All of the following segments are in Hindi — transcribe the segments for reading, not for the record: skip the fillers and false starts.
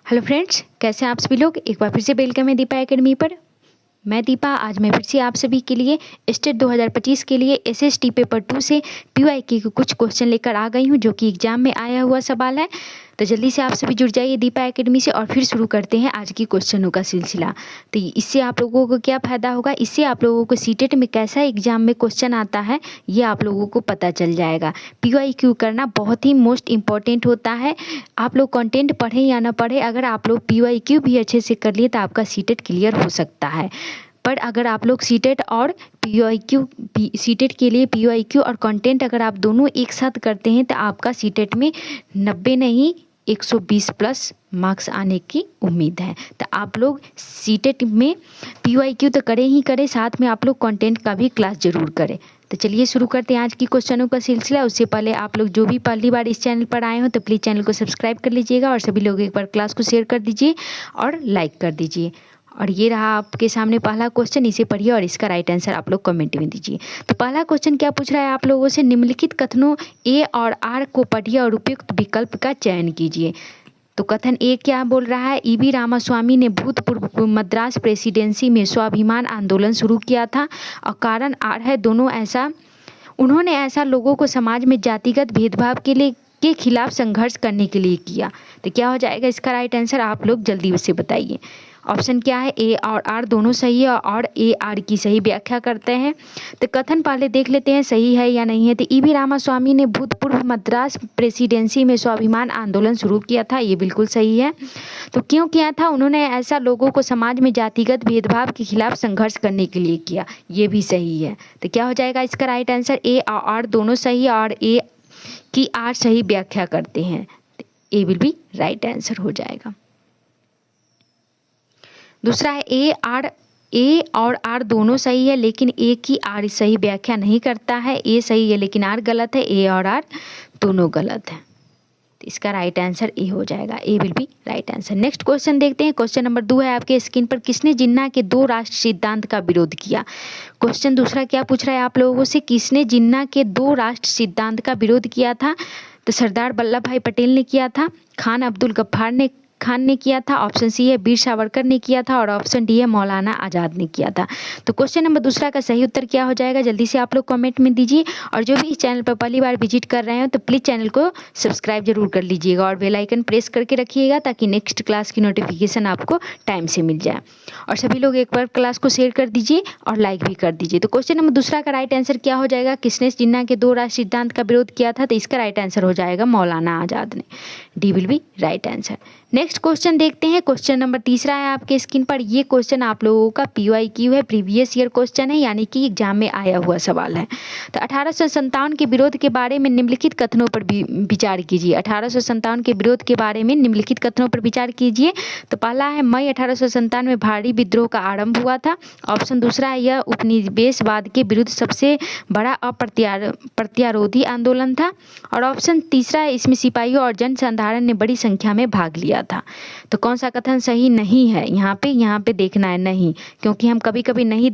हेलो फ्रेंड्स, कैसे हैं आप सभी लोग। एक बार फिर से वेलकम है दीपा एकेडमी पर। मैं दीपा आज मैं फिर से आप सभी के लिए स्टेट 2025 के लिए एसएसटी पेपर 2 से पीवाईक्यू के कुछ क्वेश्चन लेकर आ गई हूं, जो कि एग्जाम में आया हुआ सवाल है। तो जल्दी से आप सभी जुड़ जाइए दीपा एकेडमी से और फिर शुरू करते हैं आज की क्वेश्चनों का सिलसिला। तो इससे आप लोगों को क्या फ़ायदा होगा, इससे आप लोगों को सीटेट में कैसा एग्जाम में क्वेश्चन आता है ये आप लोगों को पता चल जाएगा। पीवाईक्यू करना बहुत ही मोस्ट इम्पॉर्टेंट होता है। आप लोग कंटेंट पढ़ें या ना पढ़ें, अगर आप लोग पीवाईक्यू भी अच्छे से कर लिए तो आपका सीटेट क्लियर हो सकता है। पर अगर आप लोग सीटेट और पीवाईक्यू सीटेट के लिए पीवाईक्यू और कंटेंट अगर आप दोनों एक साथ करते हैं तो आपका सीटेट में 90 नहीं 120 प्लस मार्क्स आने की उम्मीद है। तो आप लोग सीटेट में पीवाईक्यू तो करें ही करें, साथ में आप लोग कंटेंट का भी क्लास ज़रूर करें। तो चलिए शुरू करते हैं आज की क्वेश्चनों का सिलसिला। उससे पहले आप लोग जो भी पहली बार इस चैनल पर आए हो तो प्लीज़ चैनल को सब्सक्राइब कर लीजिएगा और सभी लोग एक बार क्लास को शेयर कर दीजिए और लाइक कर दीजिए। और ये रहा आपके सामने पहला क्वेश्चन, इसे पढ़िए और इसका राइट आंसर आप लोग कमेंट में दीजिए। तो पहला क्वेश्चन क्या पूछ रहा है आप लोगों से, निम्नलिखित कथनों ए और आर को पढ़िए और उपयुक्त विकल्प का चयन कीजिए। तो कथन ए क्या बोल रहा है, ईवी रामास्वामी ने भूतपूर्व मद्रास प्रेसिडेंसी में स्वाभिमान आंदोलन शुरू किया था। और कारण आर है, उन्होंने ऐसा लोगों को समाज में जातिगत भेदभाव के खिलाफ संघर्ष करने के लिए किया। तो क्या हो जाएगा इसका राइट आंसर, आप लोग जल्दी उससे बताइए। ऑप्शन क्या है, ए और आर दोनों सही है और ए आर की सही व्याख्या करते हैं। तो कथन पहले देख लेते हैं सही है या नहीं है। तो ईवी रामास्वामी ने भूतपूर्व मद्रास प्रेसिडेंसी में स्वाभिमान आंदोलन शुरू किया था, ये बिल्कुल सही है। तो क्यों किया था, उन्होंने ऐसा लोगों को समाज में जातिगत भेदभाव के खिलाफ संघर्ष करने के लिए किया, ये भी सही है। तो क्या हो जाएगा इसका राइट आंसर, ए और आर दोनों सही है और ए की आर सही व्याख्या करते हैं। A will be right answer हो जाएगा। दूसरा है ए और आर दोनों सही है लेकिन ए की आर सही व्याख्या नहीं करता है। ए सही है लेकिन आर गलत है, ए और आर दोनों गलत है। तो इसका राइट आंसर ए हो जाएगा, A will be right answer. Next question देखते हैं। क्वेश्चन नंबर 2 है आपके स्क्रीन पर, किसने जिन्ना के 2 राष्ट्र सिद्धांत का विरोध किया। क्वेश्चन दूसरा क्या पूछ रहा है आप लोगों से, किसने जिन्ना के 2 राष्ट्र सिद्धांत का विरोध किया था। तो सरदार वल्लभ भाई पटेल ने किया था, खान अब्दुल गफ्फार खान ने किया था, ऑप्शन सी है वीर सावरकर ने किया था और ऑप्शन डी है मौलाना आज़ाद ने किया था। तो क्वेश्चन नंबर दूसरा का सही उत्तर क्या हो जाएगा, जल्दी से आप लोग कमेंट में दीजिए। और जो भी इस चैनल पर पहली बार विजिट कर रहे हो तो प्लीज़ चैनल को सब्सक्राइब जरूर कर लीजिएगा और बेल आइकन प्रेस करके रखिएगा ताकि नेक्स्ट क्लास की नोटिफिकेशन आपको टाइम से मिल जाए। और सभी लोग एक बार क्लास को शेयर कर दीजिए और लाइक भी कर दीजिए। तो क्वेश्चन नंबर दूसरा का राइट आंसर क्या हो जाएगा, किसने जिन्ना के 2 राष्ट्र सिद्धांत का विरोध किया था। तो इसका राइट आंसर हो जाएगा मौलाना आज़ाद ने, D will be right answer. Next question देखते हैं। क्वेश्चन नंबर तीसरा है आपके स्क्रीन पर, ये क्वेश्चन आप लोगों का पीवाईक्यू है, प्रीवियस ईयर क्वेश्चन है, यानी कि एग्जाम में आया हुआ सवाल है। तो 1857 के विरोध के बारे में निम्नलिखित कथनों पर विचार कीजिए। 1857 के विरोध के बारे में निम्नलिखित कथनों पर विचार कीजिए। तो पहला है, मई 1857 में भारी विद्रोह का आरंभ हुआ था। ऑप्शन दूसरा है, यह उपनिवेशवाद के विरुद्ध सबसे बड़ा अप्रत्यारोधी आंदोलन था। और ऑप्शन तीसरा है, इसमें सिपाहियों और जनसाधारण ने बड़ी संख्या में भाग लिया था। तो कौन सा कथन सही नहीं है, यहाँ पे देखना है नहीं, क्योंकि हम कभी कभी नहीं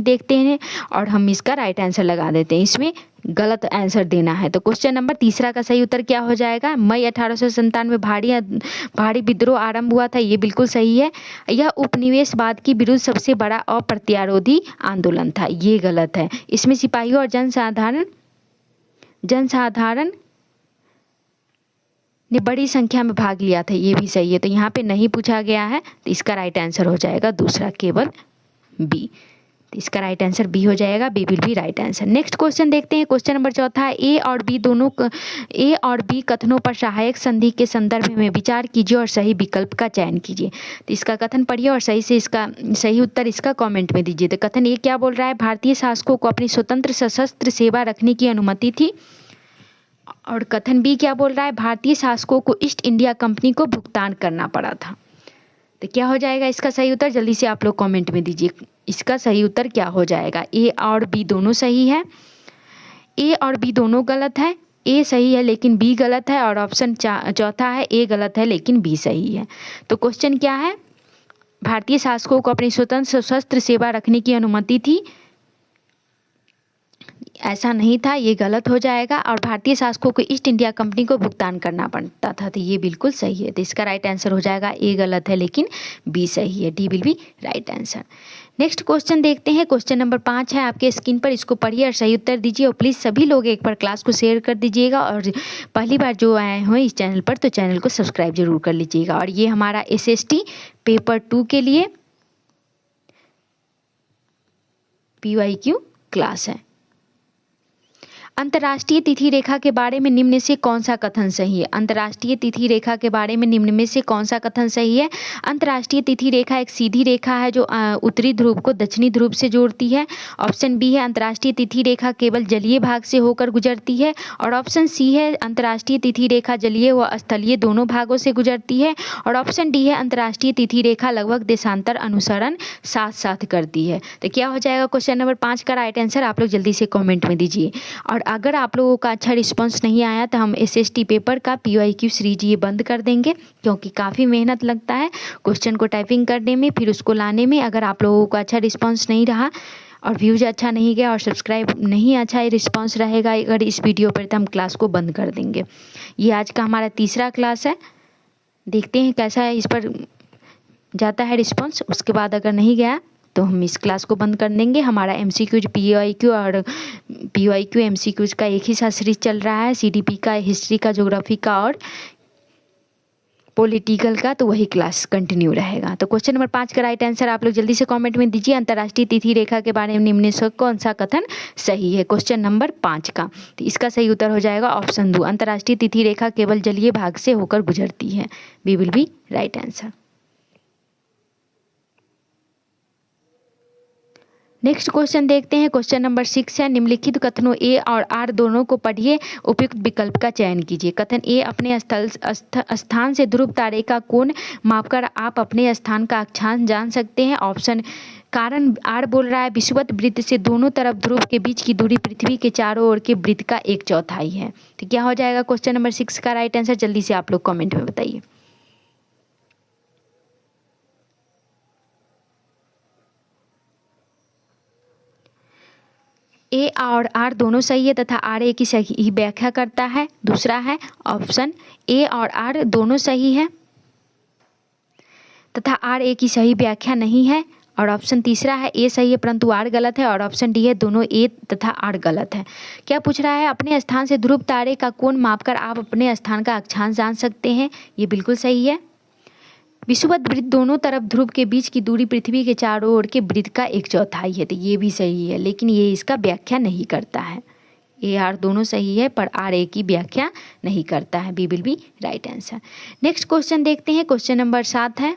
देखते हैं और हम इसका राइट आंसर लगा देते हैं, इसमें गलत आंसर देना है। तो क्वेश्चन नंबर तीसरा का सही उत्तर क्या हो जाएगा, मई 1857 में भारी विद्रोह आरंभ हुआ था, ये बिल्कुल सही है। यह उपनिवेशवाद के विरुद्ध सबसे बड़ा अप्रत्यारोधी आंदोलन था, ये गलत है। इसमें सिपाहियों और जनसाधारण ने बड़ी संख्या में भाग लिया था, ये भी सही है। तो यहाँ पे नहीं पूछा गया है, तो इसका राइट आंसर हो जाएगा दूसरा, केवल बी। तो इसका राइट आंसर बी हो जाएगा, B will be right answer. Next question देखते हैं। क्वेश्चन नंबर चौथा है, ए और बी कथनों पर सहायक संधि के संदर्भ में विचार कीजिए और सही विकल्प का चयन कीजिए। तो इसका कथन पढ़िए और सही उत्तर इसका कमेंट में दीजिए। तो कथन ए क्या बोल रहा है, भारतीय शासकों को अपनी स्वतंत्र सशस्त्र सेवा रखने की अनुमति थी। और कथन बी क्या बोल रहा है, भारतीय शासकों को ईस्ट इंडिया कंपनी को भुगतान करना पड़ा था। तो क्या हो जाएगा इसका सही उत्तर, जल्दी से आप लोग कमेंट में दीजिए। इसका सही उत्तर क्या हो जाएगा, ए और बी दोनों सही है, ए और बी दोनों गलत है। ए सही है लेकिन बी गलत है और ऑप्शन चौथा है, ए गलत है लेकिन बी सही है। तो क्वेश्चन क्या है, भारतीय शासकों को अपनी स्वतंत्र सशस्त्र सेवा रखने की अनुमति थी। ऐसा नहीं था, ये गलत हो जाएगा। और भारतीय शासकों को ईस्ट इंडिया कंपनी को भुगतान करना पड़ता था, तो ये बिल्कुल सही है। तो इसका राइट आंसर हो जाएगा, ए गलत है लेकिन बी सही है, D will be right answer. Next question देखते हैं। क्वेश्चन नंबर 5 है आपके स्क्रीन पर, इसको पढ़िए और सही उत्तर दीजिए। और प्लीज़ सभी लोग एक बार क्लास को शेयर कर दीजिएगा, और पहली बार जो आए हो इस चैनल पर तो चैनल को सब्सक्राइब जरूर कर लीजिएगा। और ये हमारा SST पेपर 2 के लिए PYQ क्लास है। अंतर्राष्ट्रीय तिथि रेखा के बारे में निम्न से कौन सा कथन सही है? अंतर्राष्ट्रीय तिथि रेखा के बारे में निम्न में से कौन सा कथन सही है? अंतर्राष्ट्रीय तिथि रेखा एक सीधी रेखा है जो उत्तरी ध्रुव को दक्षिणी ध्रुव से जोड़ती है। ऑप्शन बी है अंतर्राष्ट्रीय तिथि रेखा केवल जलीय भाग से होकर गुजरती है। और ऑप्शन सी है अंतर्राष्ट्रीय तिथि रेखा जलीय व स्थलीय दोनों भागों से गुजरती है। और ऑप्शन डी है अंतर्राष्ट्रीय तिथि रेखा लगभग देशांतर अनुसरण साथ साथ करती है। तो क्या हो जाएगा क्वेश्चन नंबर 5 का राइट आंसर? आप लोग जल्दी से कॉमेंट में दीजिए। और अगर आप लोगों का अच्छा रिस्पांस नहीं आया तो हम SST पेपर का PYQ सीरीज ये बंद कर देंगे, क्योंकि काफ़ी मेहनत लगता है क्वेश्चन को टाइपिंग करने में, फिर उसको लाने में। अगर आप लोगों का अच्छा रिस्पांस नहीं रहा और व्यूज अच्छा नहीं गया और सब्सक्राइब नहीं अच्छा रिस्पांस रहेगा अगर इस वीडियो पर, तो हम क्लास को बंद कर देंगे। ये आज का हमारा तीसरा क्लास है, देखते हैं कैसा है इस पर जाता है रिस्पांस। उसके बाद अगर नहीं गया तो हम इस क्लास को बंद कर देंगे। हमारा MCQ PYQ और PYQ MCQs का एक ही साथ सीरीज चल रहा है, CDP का, हिस्ट्री का, ज्योग्राफी का और पॉलिटिकल का, तो वही क्लास कंटिन्यू रहेगा। तो क्वेश्चन नंबर 5 का राइट आंसर आप लोग जल्दी से कमेंट में दीजिए। अंतर्राष्ट्रीय तिथि रेखा के बारे में निम्न से कौन सा कथन सही है? क्वेश्चन नंबर 5 का, तो इसका सही उत्तर हो जाएगा ऑप्शन 2, अंतर्राष्ट्रीय तिथि रेखा केवल जलीय भाग से होकर गुजरती है। B will be right answer. Next question देखते हैं। क्वेश्चन नंबर 6 है, निम्नलिखित कथनों ए और आर दोनों को पढ़िए, उपयुक्त विकल्प का चयन कीजिए। कथन ए, अपने स्थान से ध्रुव तारे का कोण मापकर आप अपने स्थान का अक्षांश जान सकते हैं। ऑप्शन कारण आर बोल रहा है विषुवत वृत्त से दोनों तरफ ध्रुव के बीच की दूरी पृथ्वी के चारों ओर के वृत्त का 1/4 है। तो क्या हो जाएगा क्वेश्चन नंबर 6 का राइट आंसर? जल्दी से आप लोग कॉमेंट में बताइए। ए और आर दोनों सही है तथा आर ए की सही व्याख्या करता है। दूसरा है ऑप्शन ए और आर दोनों सही है तथा आर ए की सही व्याख्या नहीं है। और ऑप्शन तीसरा है ए सही है परंतु आर गलत है। और ऑप्शन डी है दोनों ए तथा आर गलत है। क्या पूछ रहा है? अपने स्थान से ध्रुव तारे का कोण मापकर आप अपने स्थान का अक्षांश जान सकते हैं। ये बिल्कुल सही है। विषुवत वृत्त दोनों तरफ ध्रुव के बीच की दूरी पृथ्वी के चारों ओर के वृत्त का 1/4 है। तो ये भी सही है, लेकिन ये इसका व्याख्या नहीं करता है। ए आर दोनों सही है पर आर ए की व्याख्या नहीं करता है। B will be right answer. Next question देखते हैं। क्वेश्चन नंबर 7 है,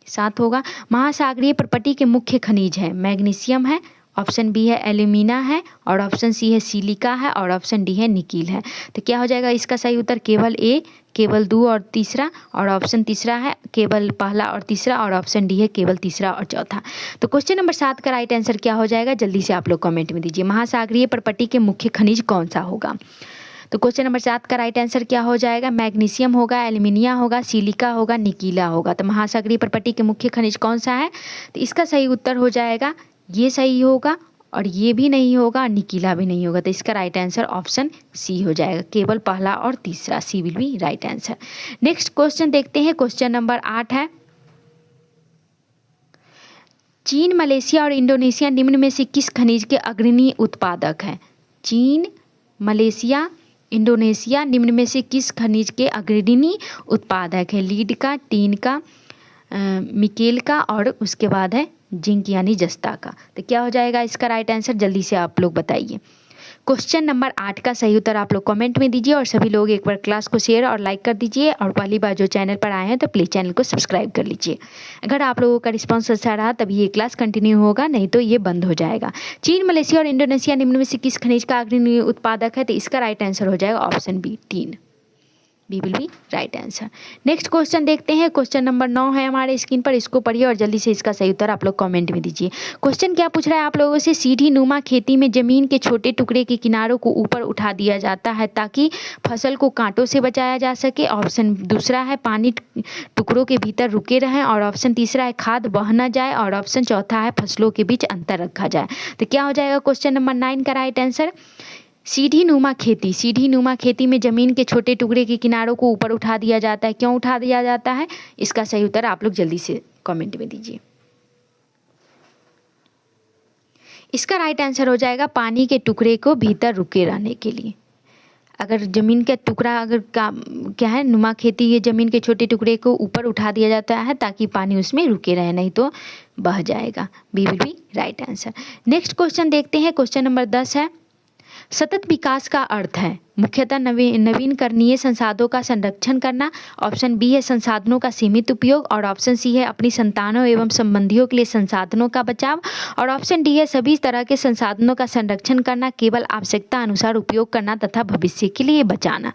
7 होगा, महासागरीय प्रपटी के मुख्य खनिज है। मैग्नीशियम है, ऑप्शन बी है एल्यूमिना है, और ऑप्शन सी है सिलिका है, और ऑप्शन डी है निकिल है। तो क्या हो जाएगा इसका सही उत्तर? केवल ए, केवल 2 और तीसरा, और ऑप्शन तीसरा है केवल पहला और तीसरा, और ऑप्शन डी है केवल तीसरा और चौथा। तो क्वेश्चन नंबर 7 का राइट आंसर क्या हो जाएगा? जल्दी से आप लोग कमेंट में दीजिए। महासागरीय प्रपटी के मुख्य खनिज कौन सा होगा? तो क्वेश्चन नंबर 7 का राइट आंसर क्या हो जाएगा? मैग्नीशियम होगा, एल्यूमिनिया होगा, सिलिका होगा, निकीला होगा। तो महासागरीय प्रपटी के मुख्य खनिज कौन सा है? तो इसका सही उत्तर हो जाएगा, ये सही होगा और ये भी नहीं होगा, निकीला भी नहीं होगा। तो इसका राइट आंसर ऑप्शन सी हो जाएगा, केवल पहला और तीसरा। C will be right answer. Next question देखते हैं। क्वेश्चन नंबर 8 है, चीन, मलेशिया और इंडोनेशिया निम्न में से किस खनिज के अग्रणी उत्पादक हैं? चीन, मलेशिया, इंडोनेशिया निम्न में से किस खनिज के अग्रणी उत्पादक है? लीड का, टीन का, निकेल का, और उसके बाद है जिंक यानी जस्ता का। तो क्या हो जाएगा इसका राइट आंसर? जल्दी से आप लोग बताइए। क्वेश्चन नंबर 8 का सही उत्तर आप लोग कमेंट में दीजिए, और सभी लोग एक बार क्लास को शेयर और लाइक कर दीजिए। और पहली बार जो चैनल पर आए हैं तो प्लीज़ चैनल को सब्सक्राइब कर लीजिए। अगर आप लोगों का रिस्पांस अच्छा रहा तभी ये क्लास कंटिन्यू होगा, नहीं तो ये बंद हो जाएगा। चीन, मलेशिया और इंडोनेशिया निम्न में से किस खनिज का अग्रणी उत्पादक है? तो इसका राइट आंसर हो जाएगा ऑप्शन बी, टीन। B will be right answer. Next question देखते हैं। क्वेश्चन नंबर 9 है हमारे स्क्रीन पर, इसको पढ़िए और जल्दी से इसका सही उत्तर आप लोग कमेंट में दीजिए। क्वेश्चन क्या पूछ रहा है आप लोगों से, सीढ़ी नुमा खेती में जमीन के छोटे टुकड़े के किनारों को ऊपर उठा दिया जाता है ताकि फसल को कांटों से बचाया जा सके। ऑप्शन दूसरा है पानी टुकड़ों के भीतर रुके रहें, और ऑप्शन तीसरा है खाद बह न जाए, और ऑप्शन चौथा है फसलों के बीच अंतर रखा जाए। तो क्या हो जाएगा क्वेश्चन नंबर 9 का राइट आंसर? सीढ़ी नुमा खेती, सीढ़ी नुमा खेती में जमीन के छोटे टुकड़े के किनारों को ऊपर उठा दिया जाता है। क्यों उठा दिया जाता है, इसका सही उत्तर आप लोग जल्दी से कमेंट में दीजिए। इसका राइट आंसर हो जाएगा पानी के टुकड़े को भीतर रुके रहने के लिए। अगर जमीन का टुकड़ा अगर क्या है नुमा खेती, ये जमीन के छोटे टुकड़े को ऊपर उठा दिया जाता है ताकि पानी उसमें रुके रहे, नहीं तो बह जाएगा। B will be right answer. Next question देखते हैं। क्वेश्चन नंबर 10 है, सतत विकास का अर्थ है मुख्यतः नवीनकरणीय संसाधनों का संरक्षण करना। ऑप्शन बी है संसाधनों का सीमित उपयोग, और ऑप्शन सी है अपनी संतानों एवं संबंधियों के लिए संसाधनों का बचाव, और ऑप्शन डी है सभी तरह के संसाधनों का संरक्षण करना, केवल आवश्यकता अनुसार उपयोग करना तथा भविष्य के लिए बचाना।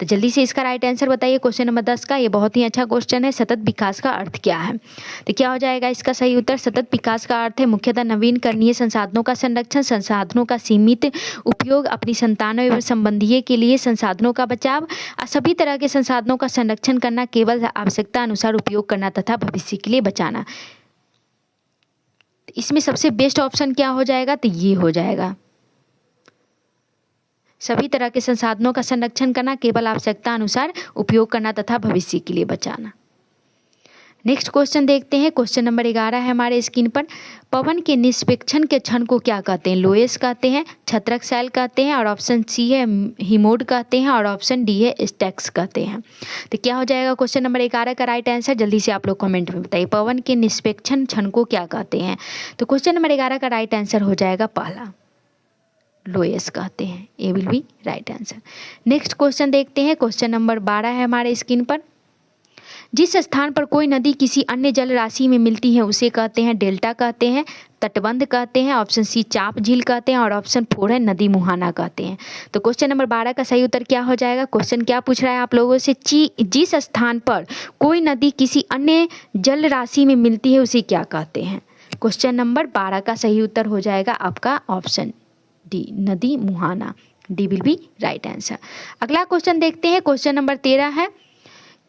तो जल्दी से इसका राइट आंसर बताइए क्वेश्चन नंबर 10 का। ये बहुत ही अच्छा क्वेश्चन है। सतत विकास का अर्थ क्या है, तो क्या हो जाएगा इसका सही उत्तर? सतत विकास का अर्थ है मुख्यतः नवीनकरणीय संसाधनों का संरक्षण, संसाधनों का सीमित उपयोग, अपनी संतानों एवं संबंधियों के लिए संसाधनों का बचाव, सभी तरह के संसाधनों का संरक्षण करना, केवल आवश्यकता अनुसार उपयोग करना तथा भविष्य के लिए बचाना। इसमें सबसे बेस्ट ऑप्शन क्या हो जाएगा, तो ये हो जाएगा सभी तरह के संसाधनों का संरक्षण करना, केवल आवश्यकता अनुसार उपयोग करना तथा भविष्य के लिए बचाना। नेक्स्ट क्वेश्चन देखते हैं। क्वेश्चन नंबर 11 है हमारे स्क्रीन पर, पवन के निष्पेक्षण के क्षण को क्या कहते हैं? लोएस कहते हैं, छत्रक शैल कहते हैं, और ऑप्शन सी है हिमोड कहते हैं, और ऑप्शन डी है स्टैक्स कहते हैं। तो क्या हो जाएगा क्वेश्चन नंबर 11 का राइट आंसर? जल्दी से आप लोग कमेंट में बताइए। पवन के निष्पेक्षण क्षण को क्या कहते हैं? तो क्वेश्चन नंबर 11 का राइट आंसर हो जाएगा पहला, लोएस कहते हैं। A will be right answer. Next question देखते हैं। क्वेश्चन नंबर 12 है हमारे स्क्रीन पर, जिस स्थान पर कोई नदी किसी अन्य जल राशि में मिलती है उसे कहते हैं डेल्टा कहते हैं, तटबंध कहते हैं, ऑप्शन सी चाप झील कहते हैं, और ऑप्शन 4 है नदी मुहाना कहते हैं। तो क्वेश्चन नंबर 12 का सही उत्तर क्या हो जाएगा? क्वेश्चन क्या पूछ रहा है आप लोगों से, जिस स्थान पर कोई नदी किसी अन्य जल राशि में मिलती है उसे क्या कहते हैं? क्वेश्चन नंबर 12 का सही उत्तर हो जाएगा आपका ऑप्शन डी, नदी मुहाना। D will be right answer. अगला क्वेश्चन देखते हैं। क्वेश्चन नंबर 13 है,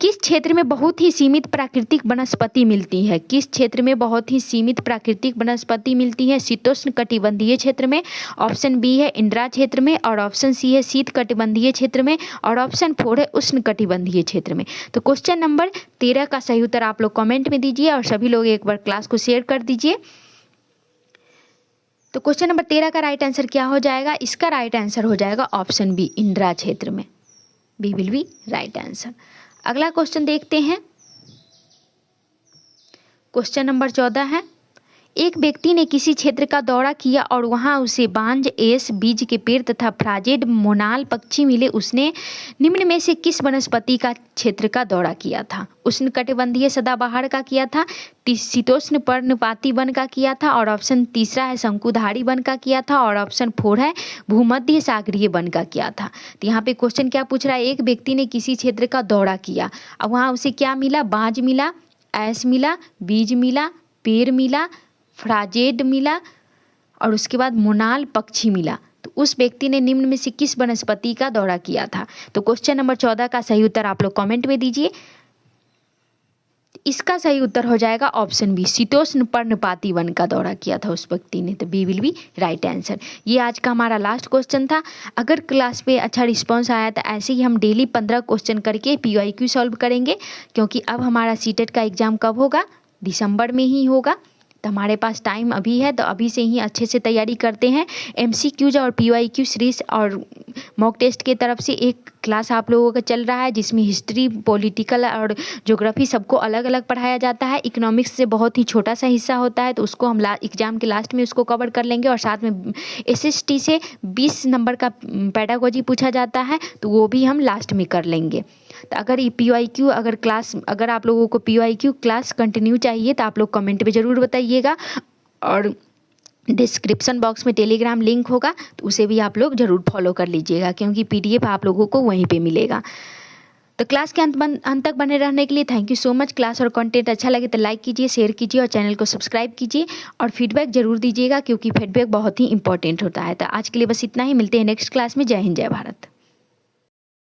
किस क्षेत्र में बहुत ही सीमित प्राकृतिक वनस्पति मिलती है? किस क्षेत्र में बहुत ही सीमित प्राकृतिक वनस्पति मिलती है? शीतोष्ण कटिबंधीय क्षेत्र में, ऑप्शन बी है इंद्रा क्षेत्र में, और ऑप्शन सी है शीत कटिबंधीय क्षेत्र में, और ऑप्शन 4 है उष्ण कटिबंधीय क्षेत्र में। तो क्वेश्चन नंबर 13 का सही उत्तर आप लोग कमेंट में दीजिए, और सभी लोग एक बार क्लास को शेयर कर दीजिए। तो क्वेश्चन नंबर 13 का राइट आंसर क्या हो जाएगा? इसका राइट आंसर हो जाएगा ऑप्शन बी, इंद्रा क्षेत्र में। B will be right answer. अगला क्वेश्चन देखते हैं। क्वेश्चन नंबर 14 है, एक व्यक्ति ने किसी क्षेत्र का दौरा किया और वहां उसे बांज, एस, बीज के पेड़ तथा फ्राजेड, मोनाल पक्षी मिले। उसने निम्न में से किस वनस्पति का क्षेत्र का दौरा किया था? उष्णकटिबंधीय सदाबहार का किया था, शीतोष्ण पर्णपाती वन का किया था, और ऑप्शन तीसरा है शंकुधारी वन का किया था, और ऑप्शन 4 है भूमध्य सागरीय वन का किया था। तो यहाँ पे क्वेश्चन क्या पूछ रहा है, एक व्यक्ति ने किसी क्षेत्र का दौरा किया और वहाँ उसे क्या मिला? बांज मिला, ऐस मिला, बीज मिला, पेड़ मिला, फ्राजेड मिला, और उसके बाद मोनाल पक्षी मिला। तो उस व्यक्ति ने निम्न में से किस वनस्पति का दौरा किया था? तो क्वेश्चन नंबर 14 का सही उत्तर आप लोग कमेंट में दीजिए। इसका सही उत्तर हो जाएगा ऑप्शन बी, शीतोष्ण पर्णपाती वन का दौरा किया था उस व्यक्ति ने। तो B will be right answer. ये आज का हमारा लास्ट क्वेश्चन था। अगर क्लास पे अच्छा रिस्पांस आया तो ऐसे ही हम डेली 15 क्वेश्चन करके PYQ सॉल्व करेंगे, क्योंकि अब हमारा सीटेट का एग्जाम कब होगा? दिसंबर में ही होगा। तो हमारे पास टाइम अभी है, तो अभी से ही अच्छे से तैयारी करते हैं। MCQs और PYQ सीरीज और मॉक टेस्ट के तरफ से एक क्लास आप लोगों का चल रहा है, जिसमें हिस्ट्री, पॉलिटिकल और ज्योग्राफी सबको अलग अलग पढ़ाया जाता है। इकोनॉमिक्स से बहुत ही छोटा सा हिस्सा होता है, तो उसको हम एग्जाम के लास्ट में उसको कवर कर लेंगे। और साथ में SST से 20 नंबर का पेडागोजी पूछा जाता है, तो वो भी हम लास्ट में कर लेंगे। तो अगर PYQ अगर आप लोगों को PYQ क्लास कंटिन्यू चाहिए तो आप लोग कमेंट में ज़रूर बताइएगा, और डिस्क्रिप्शन बॉक्स में टेलीग्राम लिंक होगा, तो उसे भी आप लोग ज़रूर फॉलो कर लीजिएगा, क्योंकि PDF आप लोगों को वहीं पे मिलेगा। तो क्लास के अंत तक बने रहने के लिए thank you so much. Class और कंटेंट अच्छा लगे तो लाइक कीजिए, शेयर कीजिए और चैनल को सब्सक्राइब कीजिए और फीडबैक जरूर दीजिएगा, क्योंकि फीडबैक बहुत ही इंपॉर्टेंट होता है। तो आज के लिए बस इतना ही, मिलते हैं नेक्स्ट क्लास में। जय हिंद, जय भारत।